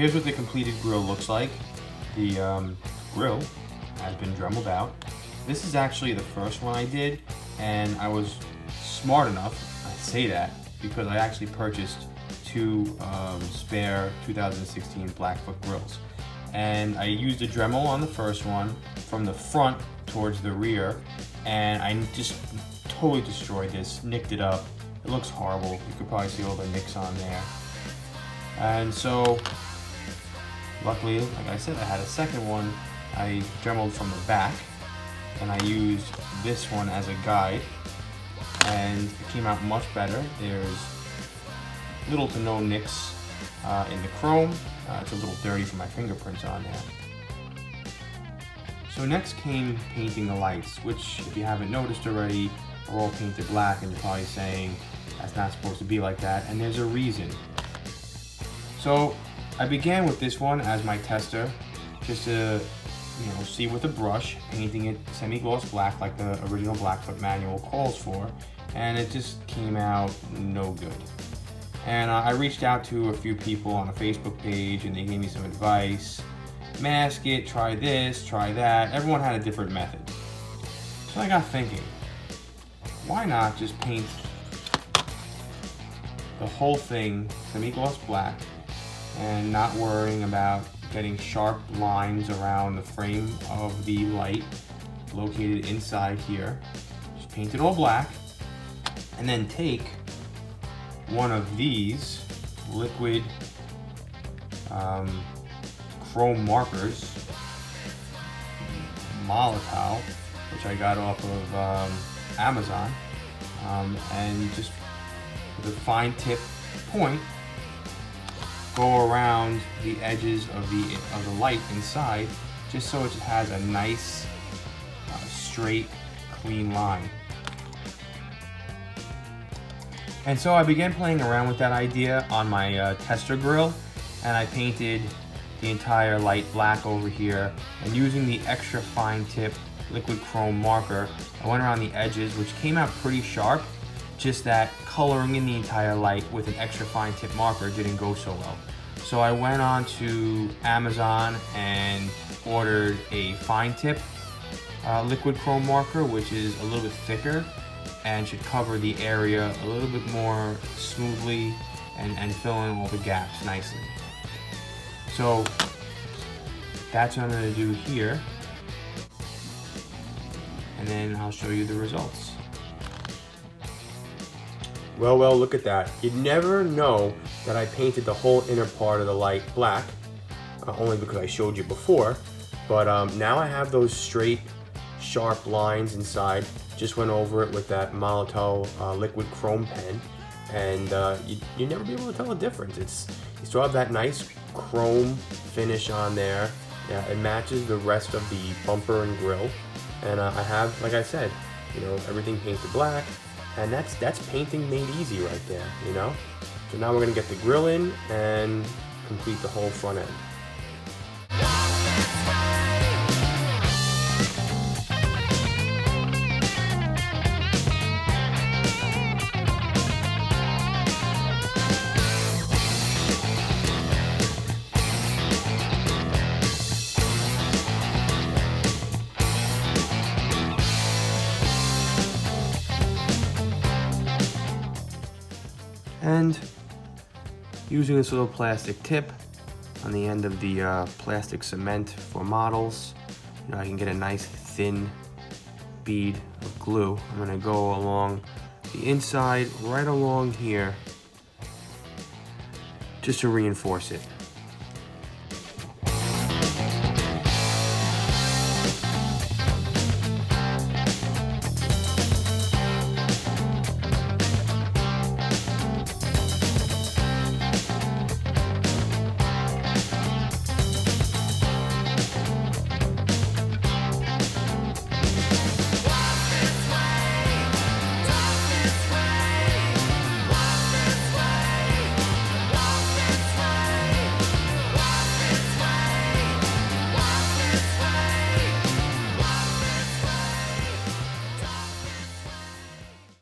here's what the completed grill looks like. The grill has been Dremeled out. This is actually the first one I did, and I was smart enough, I say that, because I actually purchased two spare 2016 Blackfoot grills. And I used a Dremel on the first one from the front towards the rear, and I just totally destroyed this, nicked it up. It looks horrible. You could probably see all the nicks on there. And so, luckily, like I said, I had a second one. I Dremeled from the back, and I used this one as a guide, and it came out much better. There's little to no nicks in the chrome. It's a little dirty from my fingerprints on there. So next came painting the lights, which, if you haven't noticed already, are all painted black, and you're probably saying that's not supposed to be like that, and there's a reason. So I began with this one as my tester, just to see with a brush, painting it semi-gloss black like the original Blackfoot manual calls for, and it just came out no good. And I reached out to a few people on a Facebook page, and they gave me some advice. Mask it, try this, try that. Everyone had a different method. So I got thinking, why not just paint the whole thing semi-gloss black and not worrying about getting sharp lines around the frame of the light located inside here. Just paint it all black, and then take one of these liquid chrome markers, Molotov, which I got off of Amazon, and just with a fine tip point, go around the edges of the light inside, just so it has a nice, straight, clean line. And so I began playing around with that idea on my tester grill, and I painted the entire light black over here, and using the extra fine tip liquid chrome marker, I went around the edges, which came out pretty sharp. Just that coloring in the entire light with an extra fine tip marker didn't go so well. So I went on to Amazon and ordered a fine tip liquid chrome marker, which is a little bit thicker and should cover the area a little bit more smoothly and fill in all the gaps nicely. So that's what I'm going to do here, and then I'll show you the results. Well, look at that. You'd never know that I painted the whole inner part of the light black, only because I showed you before, but now I have those straight, sharp lines inside. Just went over it with that Molotov liquid chrome pen, and you'd never be able to tell the difference. You still have that nice chrome finish on there. Yeah, it matches the rest of the bumper and grill, and I have, like I said, everything painted black. And that's painting made easy right there, So now we're gonna get the grill in and complete the whole front end. And using this little plastic tip on the end of the plastic cement for models, I can get a nice thin bead of glue. I'm going to go along the inside, right along here, just to reinforce it.